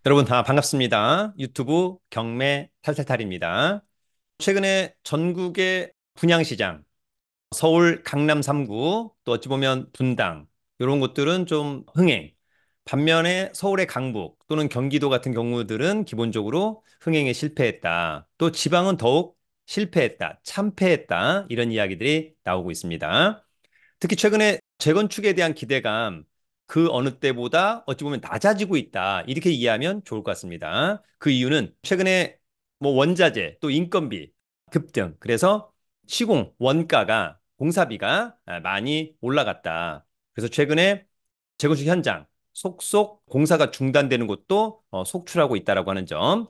여러분 다 반갑습니다. 유튜브 경매 탈탈탈입니다. 최근에 전국의 분양시장, 서울 강남 3구, 또 어찌 보면 분당, 이런 곳들은 좀 흥행. 반면에 서울의 강북 또는 경기도 같은 경우들은 기본적으로 흥행에 실패했다. 또 지방은 더욱 실패했다, 참패했다. 이런 이야기들이 나오고 있습니다. 특히 최근에 재건축에 대한 기대감 그 어느 때보다 어찌 보면 낮아지고 있다. 이렇게 이해하면 좋을 것 같습니다. 그 이유는 최근에 뭐 원자재 또 인건비 급등. 그래서 시공 원가가 공사비가 많이 올라갔다. 그래서 최근에 재건축 현장 속속 공사가 중단되는 곳도 속출하고 있다라고 하는 점.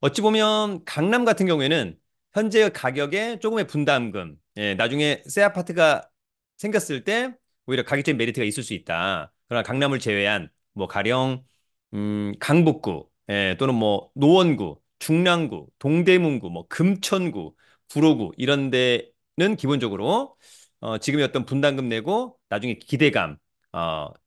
어찌 보면 강남 같은 경우에는 현재 가격에 조금의 분담금, 나중에 새 아파트가 생겼을 때 오히려 가격적인 메리트가 있을 수 있다. 그러나 강남을 제외한 뭐 가령 강북구, 또는 뭐 노원구, 중랑구, 동대문구, 뭐 금천구, 구로구 이런 데는 기본적으로 지금의 어떤 분담금 내고 나중에 기대감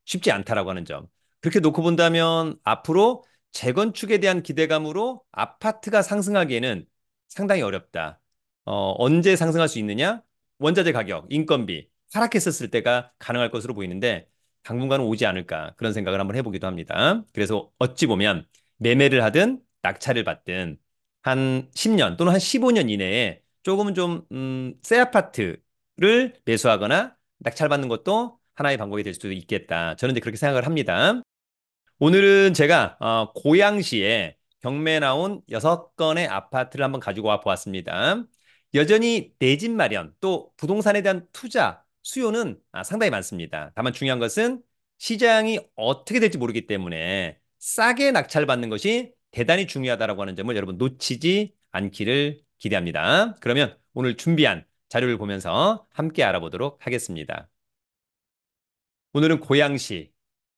쉽지 않다라고 하는 점. 그렇게 놓고 본다면 앞으로 재건축에 대한 기대감으로 아파트가 상승하기에는 상당히 어렵다. 언제 상승할 수 있느냐? 원자재 가격, 인건비 하락했었을 때가 가능할 것으로 보이는데 당분간은 오지 않을까 그런 생각을 한번 해보기도 합니다. 그래서 어찌 보면 매매를 하든 낙찰을 받든 한 10년 또는 한 15년 이내에 조금은 좀 새 아파트를 매수하거나 낙찰받는 것도 하나의 방법이 될 수도 있겠다. 저는 이제 그렇게 생각을 합니다. 오늘은 제가 고양시에 경매에 나온 6건의 아파트를 한번 가지고 와 보았습니다. 여전히 내 집 마련 또 부동산에 대한 투자 수요는 상당히 많습니다. 다만 중요한 것은 시장이 어떻게 될지 모르기 때문에 싸게 낙찰받는 것이 대단히 중요하다고 하는 점을 여러분 놓치지 않기를 기대합니다. 그러면 오늘 준비한 자료를 보면서 함께 알아보도록 하겠습니다. 오늘은 고양시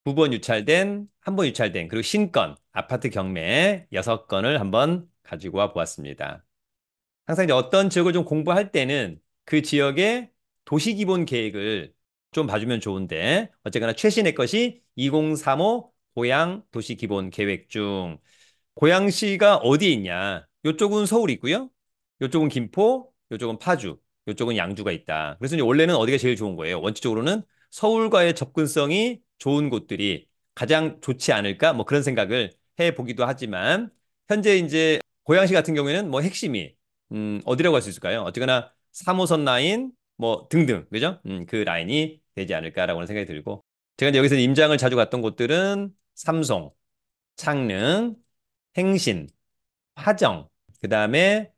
9번 유찰된, 한 번 유찰된, 그리고 신건, 아파트 경매 6건을 한번 가지고 와 보았습니다. 항상 이제 어떤 지역을 좀 공부할 때는 그 지역의 도시기본 계획을 좀 봐주면 좋은데, 어쨌거나 최신의 것이 2035 고양 도시기본 계획 중, 고양시가 어디에 있냐? 이쪽은 서울 있고요. 이쪽은 김포, 이쪽은 파주, 이쪽은 양주가 있다. 그래서 이제 원래는 어디가 제일 좋은 거예요? 원칙적으로는 서울과의 접근성이 좋은 곳들이 가장 좋지 않을까? 뭐 그런 생각을 해 보기도 하지만 현재 이제 고양시 같은 경우에는 뭐 핵심이 어디라고 할 수 있을까요? 어쨌거나 3호선 라인 뭐 등등 그죠? 그 라인이 되지 않을까라고 하는 생각이 들고 제가 이제 여기서 임장을 자주 갔던 곳들은 삼송, 창릉, 행신, 화정, 그 다음에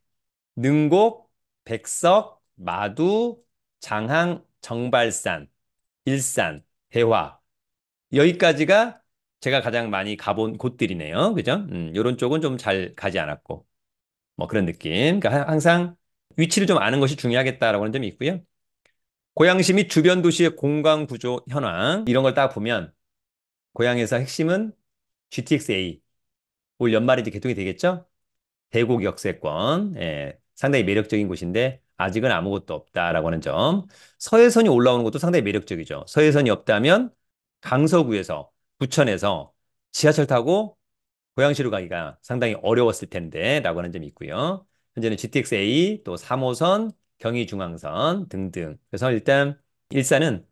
능곡, 백석, 마두, 장항, 정발산, 일산, 대화. 여기까지가 제가 가장 많이 가본 곳들이네요. 그죠? 요런 쪽은 좀 잘 가지 않았고. 뭐 그런 느낌. 그러니까 항상 위치를 좀 아는 것이 중요하겠다라고 하는 점이 있고요. 고양시 및 주변 도시의 공간 구조 현황. 이런 걸 딱 보면 고양에서 핵심은 GTX-A. 올 연말에 이제 개통이 되겠죠? 대곡 역세권, 상당히 매력적인 곳인데 아직은 아무것도 없다라고 하는 점. 서해선이 올라오는 것도 상당히 매력적이죠. 서해선이 없다면 강서구에서 부천에서 지하철 타고 고양시로 가기가 상당히 어려웠을 텐데라고 하는 점이 있고요. 현재는 GTX-A 또 3호선, 경의중앙선 등등. 그래서 일단 일산은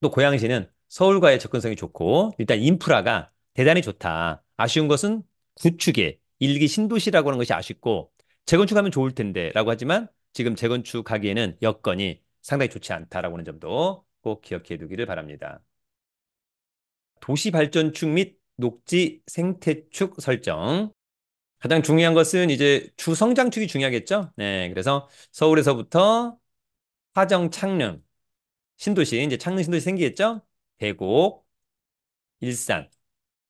또 고양시는 서울과의 접근성이 좋고 일단 인프라가 대단히 좋다. 아쉬운 것은 구축에 일기 신도시라고 하는 것이 아쉽고 재건축하면 좋을 텐데라고 하지만 지금 재건축하기에는 여건이 상당히 좋지 않다라고 하는 점도 꼭 기억해 두기를 바랍니다. 도시 발전축 및 녹지 생태축 설정. 가장 중요한 것은 이제 주 성장축이 중요하겠죠. 네, 그래서 서울에서부터 화정, 창릉, 신도시 이제 창릉 신도시 생기겠죠. 계곡, 일산,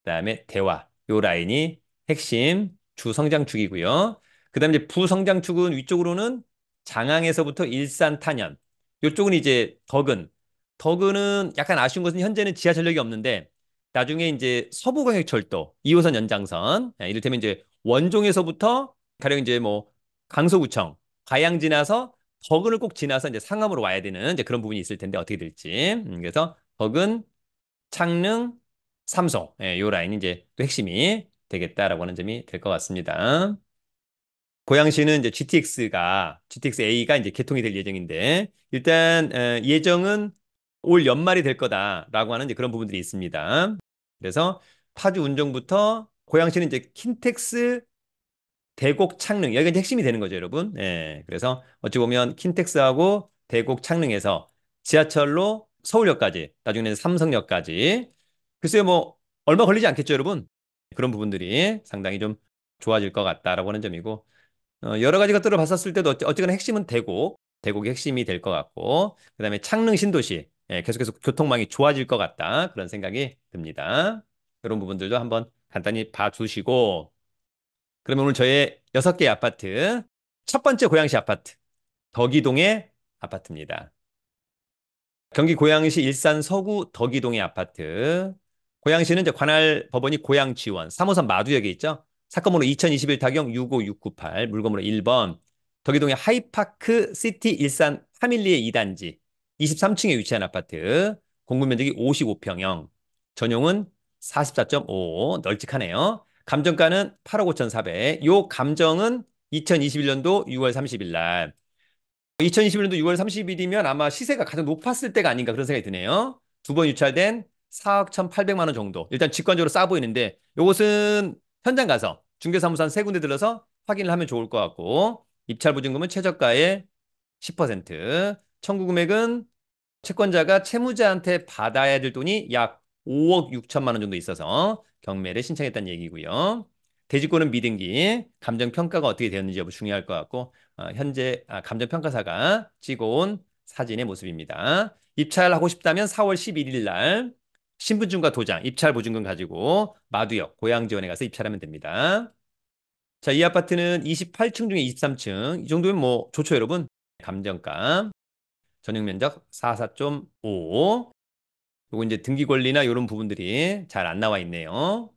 그다음에 대화 요 라인이 핵심 주성장축이고요. 그다음에 이제 부성장축은 위쪽으로는 장항에서부터 일산 탄현. 요쪽은 이제 덕은. 덕은은 약간 아쉬운 것은 현재는 지하철역이 없는데 나중에 이제 서부광역철도 2호선 연장선 이를테면 이제 원종에서부터 가령 이제 뭐 강서구청 가양 지나서 덕은을 꼭 지나서 이제 상암으로 와야 되는 이제 그런 부분이 있을 텐데 어떻게 될지. 그래서 덕은 창릉, 삼성, 요 라인이 이제 또 핵심이 되겠다라고 하는 점이 될 것 같습니다. 고양시는 이제 GTX-A가 이제 개통이 될 예정인데, 일단, 예정은 올 연말이 될 거다라고 하는 이제 그런 부분들이 있습니다. 그래서 파주 운정부터 고양시는 이제 킨텍스 대곡 창릉 여기가 이제 핵심이 되는 거죠, 여러분. 예. 그래서 어찌 보면 킨텍스하고 대곡 창릉에서 지하철로 서울역까지, 나중에는 삼성역까지. 글쎄요, 뭐 얼마 걸리지 않겠죠, 여러분. 그런 부분들이 상당히 좀 좋아질 것 같다라고 하는 점이고, 여러 가지 것들을 봤었을 때도 어쨌거나 핵심은 대곡이 핵심이 될 것 같고, 그다음에 창릉 신도시, 예, 계속해서 교통망이 좋아질 것 같다 그런 생각이 듭니다. 이런 부분들도 한번 간단히 봐주시고, 그러면 오늘 저의 6개 아파트, 첫 번째 고양시 아파트, 덕이동의 아파트입니다. 경기 고양시 일산 서구 덕이동의 아파트. 고양시는 이제 관할 법원이 고양지원, 3호선 마두역에 있죠. 사건 번호 2021 타경 65698, 물건 번호 1번. 덕이동의 하이파크 시티 일산 파밀리의 2단지, 23층에 위치한 아파트, 공급 면적이 55평형, 전용은 44.5, 널찍하네요. 감정가는 8억 5,400. 요 감정은 2021년도 6월 30일 날. 2021년도 6월 30일이면 아마 시세가 가장 높았을 때가 아닌가 그런 생각이 드네요. 두 번 유찰된 4억 1,800만 원 정도. 일단 직관적으로 싸 보이는데 요것은 현장 가서 중개사무소 한 세 군데 들러서 확인을 하면 좋을 것 같고, 입찰 보증금은 최저가의 10%, 청구 금액은 채권자가 채무자한테 받아야 될 돈이 약 5억 6천만 원 정도 있어서 경매를 신청했다는 얘기고요. 대지권은 미등기, 감정평가가 어떻게 되었는지 여부 중요할 것 같고, 현재 감정평가사가 찍어온 사진의 모습입니다. 입찰하고 싶다면 4월 11일 날 신분증과 도장, 입찰 보증금 가지고 마두역, 고양지원에 가서 입찰하면 됩니다. 자, 이 아파트는 28층 중에 23층. 이 정도면 뭐 좋죠, 여러분. 감정가. 전용 면적 44.5. 요거 이제 등기 권리나 이런 부분들이 잘 안 나와 있네요.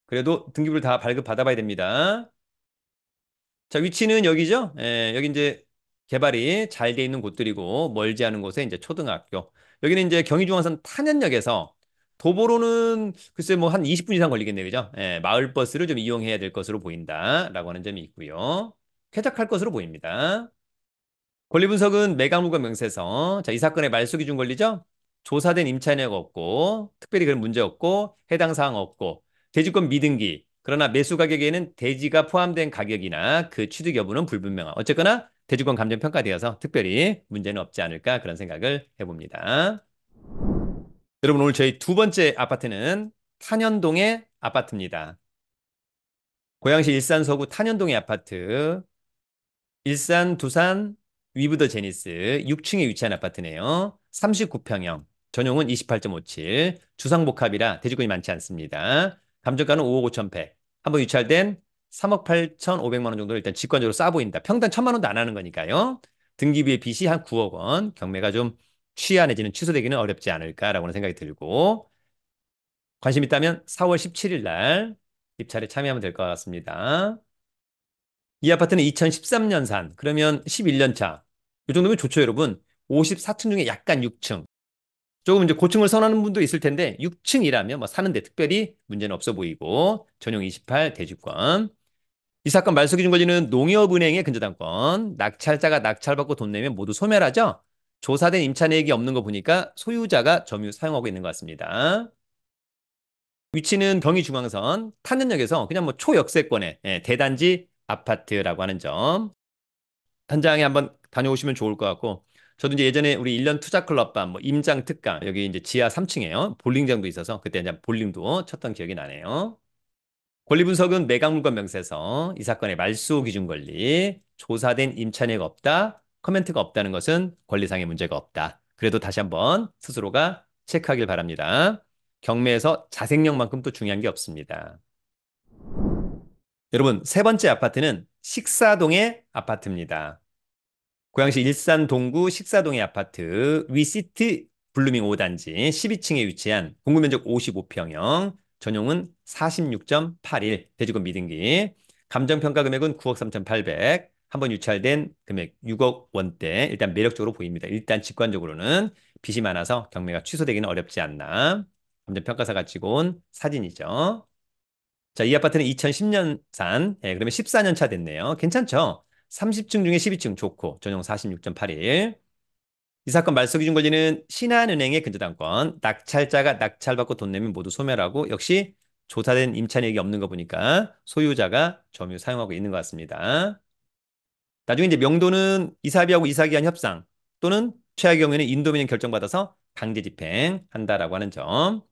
그래도 등기부를 다 발급 받아봐야 됩니다. 자, 위치는 여기죠. 예, 여기 이제 개발이 잘 돼 있는 곳들이고, 멀지 않은 곳에 이제 초등학교. 여기는 이제 경의중앙선 탄현역에서 도보로는 글쎄 뭐 한 20분 이상 걸리겠네요. 그죠? 예, 마을버스를 좀 이용해야 될 것으로 보인다라고 하는 점이 있고요. 쾌적할 것으로 보입니다. 권리 분석은 매각물과 명세서. 자, 이 사건의 말소 기준 권리죠? 조사된 임차 내역 없고, 특별히 그런 문제 없고, 해당 사항 없고, 대지권 미등기. 그러나 매수 가격에는 대지가 포함된 가격이나 그 취득 여부는 불분명한. 어쨌거나 대지권 감정 평가되어서 특별히 문제는 없지 않을까 그런 생각을 해봅니다. 여러분, 오늘 저희 두 번째 아파트는 탄현동의 아파트입니다. 고양시 일산 서구 탄현동의 아파트. 일산, 두산, 위브더 제니스 6층에 위치한 아파트네요. 39평형, 전용은 28.57, 주상복합이라 대지권이 많지 않습니다. 감정가는 5억 5천100. 한번 유찰된 3억 8천5백만 원 정도 일단 직관적으로 싸 보인다. 평당 1,000만 원도 안 하는 거니까요. 등기부의 빚이 한 9억 원, 경매가 좀 취하 내지는 취소되기는 어렵지 않을까라고 는 생각이 들고, 관심 있다면 4월 17일 날 입찰에 참여하면 될 것 같습니다. 이 아파트는 2013년산. 그러면 11년 차. 이 정도면 좋죠, 여러분. 54층 중에 약간 6층. 조금 이제 고층을 선호하는 분도 있을 텐데 6층이라면 뭐 사는데 특별히 문제는 없어 보이고, 전용 28 대주권. 이 사건 말소 기준 권리는 농협은행의 근저당권. 낙찰자가 낙찰받고 돈 내면 모두 소멸하죠. 조사된 임차 내역이 없는 거 보니까 소유자가 점유 사용하고 있는 것 같습니다. 위치는 경의중앙선 탄현역에서 그냥 뭐 초역세권의, 예, 대단지 아파트라고 하는 점. 현장에 한번 다녀오시면 좋을 것 같고, 저도 이제 예전에 우리 1년 투자 클럽반 뭐 임장 특강 여기 이제 지하 3층에요. 볼링장도 있어서 그때 이제 볼링도 쳤던 기억이 나네요. 권리 분석은 매각물과 명세서, 이 사건의 말소 기준 권리, 조사된 임차내가 없다, 커멘트가 없다는 것은 권리상의 문제가 없다. 그래도 다시 한번 스스로가 체크하길 바랍니다. 경매에서 자생력만큼 또 중요한 게 없습니다. 여러분, 세 번째 아파트는 식사동의 아파트입니다. 고양시 일산 동구 식사동의 아파트 위시트 블루밍 5단지 12층에 위치한 공급 면적 55평형, 전용은 46.81, 대지권 미등기, 감정평가 금액은 9억 3,800, 한번 유찰된 금액 6억 원대. 일단 매력적으로 보입니다. 일단 직관적으로는 빚이 많아서 경매가 취소되기는 어렵지 않나. 감정평가사가 찍어온 사진이죠. 자, 이 아파트는 2010년 산. 예, 그러면 14년 차 됐네요. 괜찮죠? 30층 중에 12층 좋고 전용 46.81. 이 사건 말소 기준 권리는 신한은행의 근저당권, 낙찰자가 낙찰받고 돈 내면 모두 소멸하고 역시 조사된 임차인에게 없는 거 보니까 소유자가 점유 사용하고 있는 것 같습니다. 나중에 이제 명도는 이사비하고 이사기한 협상 또는 최악의 경우에는 인도민행 결정받아서 강제 집행한다라고 하는 점.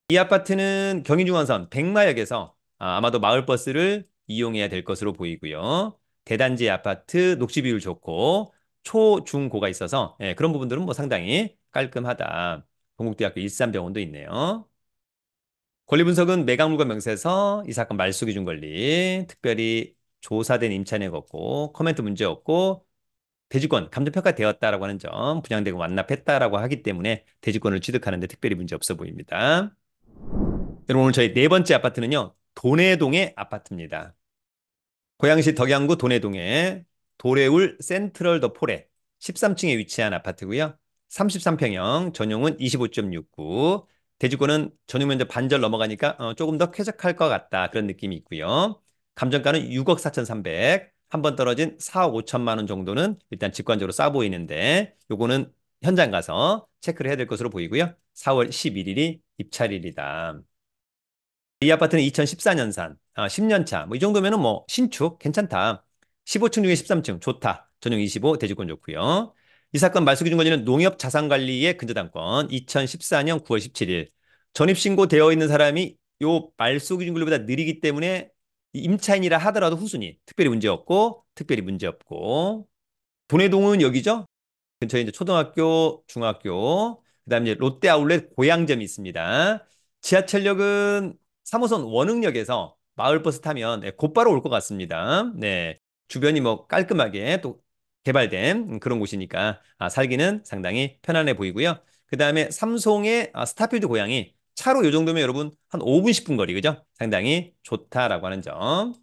이 아파트는 경인중앙선 백마역에서 아마도 마을버스를 이용해야 될 것으로 보이고요. 대단지 아파트 녹지 비율 좋고 초, 중, 고가 있어서 예, 그런 부분들은 뭐 상당히 깔끔하다. 동국대학교 일산병원도 있네요. 권리 분석은 매각물건 명세서 이 사건 말소 기준 권리 특별히 조사된 임차인에게 없고 코멘트 문제 없고 대지권 감정평가되었다라고 하는 점 분양대금 완납했다라고 하기 때문에 대지권을 취득하는데 특별히 문제 없어 보입니다. 여러분 오늘 저희 네 번째 아파트는요. 도내동의 아파트입니다. 고양시 덕양구 도내동에 도래울 센트럴 더 폴에 13층에 위치한 아파트고요. 33평형, 전용은 25.69. 대지권은 전용 면적 반절 넘어가니까 조금 더 쾌적할 것 같다. 그런 느낌이 있고요. 감정가는 6억 4,300. 한 번 떨어진 4억 5천만 원 정도는 일단 직관적으로 싸 보이는데 요거는 현장 가서 체크를 해야 될 것으로 보이고요. 4월 11일이 입찰일이다. 이 아파트는 2014년산, 10년 차. 뭐 이 정도면은 뭐 신축 괜찮다. 15층 중에 13층 좋다. 전용 25, 대지권 좋고요. 이 사건 말소 기준 권리는 농협자산관리의 근저당권 2014년 9월 17일. 전입신고되어 있는 사람이 요 말소 기준 권리보다 느리기 때문에 임차인이라 하더라도 후순위. 특별히 문제 없고, 특별히 문제 없고. 도내동은 여기죠? 근처에 이제 초등학교, 중학교, 그다음에 이제 롯데 아울렛 고양점이 있습니다. 지하철역은 3호선 원흥역에서 마을버스 타면 네, 곧바로 올 것 같습니다. 네, 주변이 뭐 깔끔하게 또 개발된 그런 곳이니까 살기는 상당히 편안해 보이고요. 그다음에 삼송의 스타필드 고양이 차로 요 정도면 여러분 한 5분 10분 거리 그죠? 상당히 좋다라고 하는 점.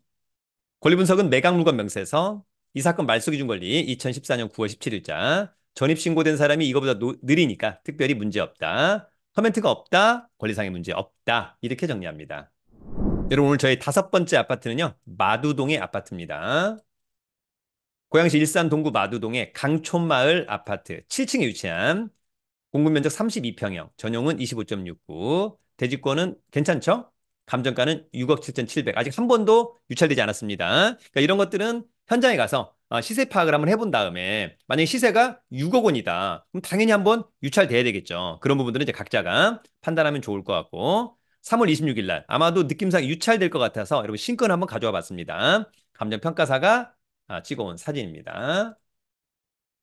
권리 분석은 매각 물건 명세서 이 사건 말소 기준 권리 2014년 9월 17일자 전입 신고된 사람이 이거보다 느리니까 특별히 문제 없다. 커멘트가 없다. 권리상의 문제 없다. 이렇게 정리합니다. 여러분 오늘 저희 다섯 번째 아파트는요. 마두동의 아파트입니다. 고양시 일산 동구 마두동의 강촌마을 아파트 7층에 위치한 공급 면적 32평형, 전용은 25.69, 대지권은 괜찮죠? 감정가는 6억 7,700. 아직 한 번도 유찰되지 않았습니다. 그러니까 이런 것들은 현장에 가서 시세 파악을 한번 해본 다음에 만약에 시세가 6억 원이다. 그럼 당연히 한번 유찰돼야 되겠죠. 그런 부분들은 이제 각자가 판단하면 좋을 것 같고 3월 26일 날 아마도 느낌상 유찰될 것 같아서 여러분 신권 한번 가져와 봤습니다. 감정평가사가 찍어온 사진입니다.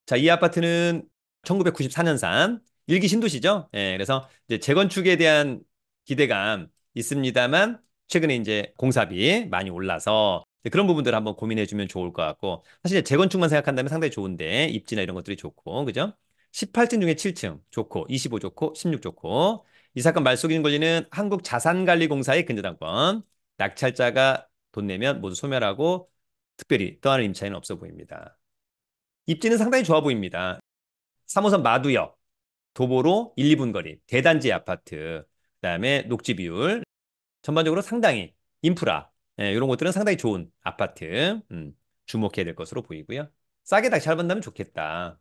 자, 이 아파트는 1994년산 일기 신도시죠. 예, 그래서 이제 재건축에 대한 기대감 있습니다만 최근에 이제 공사비 많이 올라서 그런 부분들을 한번 고민해 주면 좋을 것 같고 사실 재건축만 생각한다면 상당히 좋은데 입지나 이런 것들이 좋고 그죠? 18층 중에 7층 좋고 25 좋고 16 좋고 이 사건 말소 기준 권리는 한국자산관리공사의 근저당권 낙찰자가 돈 내면 모두 소멸하고 특별히 떠나는 임차인은 없어 보입니다. 입지는 상당히 좋아 보입니다. 3호선 마두역, 도보로 1, 2분 거리, 대단지 아파트, 그다음에 녹지 비율, 전반적으로 상당히 인프라, 이런 것들은 상당히 좋은 아파트, 주목해야 될 것으로 보이고요. 싸게 잘 받는다면 좋겠다.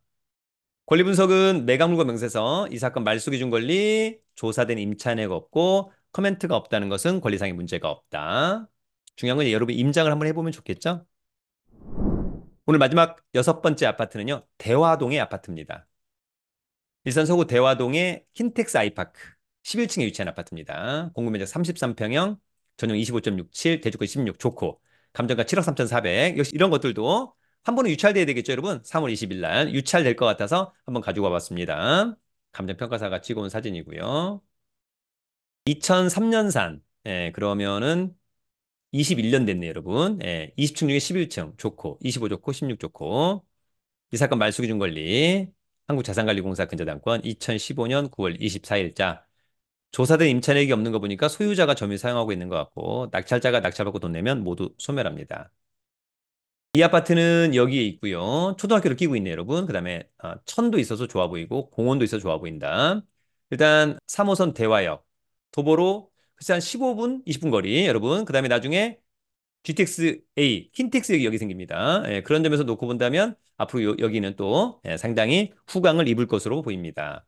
권리 분석은 매각물과 명세서 이 사건 말소 기준 권리, 조사된 임차인에가 없고 커멘트가 없다는 것은 권리상의 문제가 없다. 중요한 건 여러분 임장을 한번 해보면 좋겠죠? 오늘 마지막 여섯 번째 아파트는요. 대화동의 아파트입니다. 일산 서구 대화동의 킨텍스 아이파크 11층에 위치한 아파트입니다. 공급면적 33평형, 전용 25.67, 대주권 16 좋고 감정가 7억 3,400. 역시 이런 것들도 한 번은 유찰돼야 되겠죠, 여러분? 3월 20일 날 유찰될 것 같아서 한번 가지고 와봤습니다. 감정평가사가 찍어온 사진이고요. 2003년산. 예, 그러면은 21년 됐네요, 여러분. 예, 20층 중에 11층 좋고 25 좋고 16 좋고 이 사건 말소 기준 권리 한국자산관리공사 근저당권 2015년 9월 24일자 조사된 임차인에게 없는 거 보니까 소유자가 점유 사용하고 있는 것 같고 낙찰자가 낙찰받고 돈 내면 모두 소멸합니다. 이 아파트는 여기에 있고요. 초등학교를 끼고 있네요, 여러분. 그다음에 천도 있어서 좋아 보이고 공원도 있어서 좋아 보인다. 일단 3호선 대화역 도보로 그래서 한 15분, 20분 거리, 여러분. 그 다음에 나중에 GTX A, 킨텍스 여기 생깁니다. 예, 그런 점에서 놓고 본다면 앞으로 여기는 또 상당히 후광을 입을 것으로 보입니다.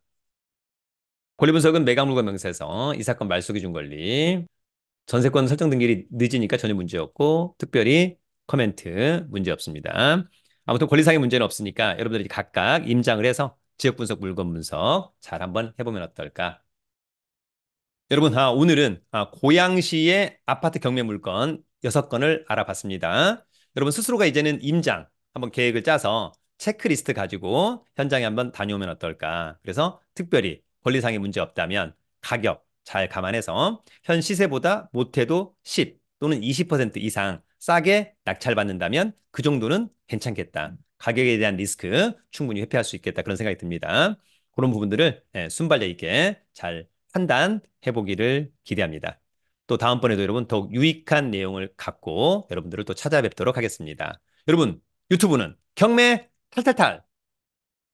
권리 분석은 매각물과 명세서, 이 사건 말소기 준 권리, 전세권 설정 등기일이 늦으니까 전혀 문제 없고 특별히 커멘트 문제 없습니다. 아무튼 권리상의 문제는 없으니까 여러분들이 각각 임장을 해서 지역 분석, 물건 분석 잘 한번 해보면 어떨까? 여러분, 오늘은 고양시의 아파트 경매 물건 6건을 알아봤습니다. 여러분 스스로가 이제는 임장 한번 계획을 짜서 체크리스트 가지고 현장에 한번 다녀오면 어떨까? 그래서 특별히 권리상의 문제 없다면 가격 잘 감안해서 현 시세보다 못해도 10 또는 20% 이상 싸게 낙찰받는다면 그 정도는 괜찮겠다. 가격에 대한 리스크 충분히 회피할 수 있겠다. 그런 생각이 듭니다. 그런 부분들을 순발력 있게 잘 판단해 보기를 기대합니다. 또 다음번에도 여러분 더욱 유익한 내용을 갖고 여러분들을 또 찾아뵙도록 하겠습니다. 여러분 유튜브는 경매 탈탈탈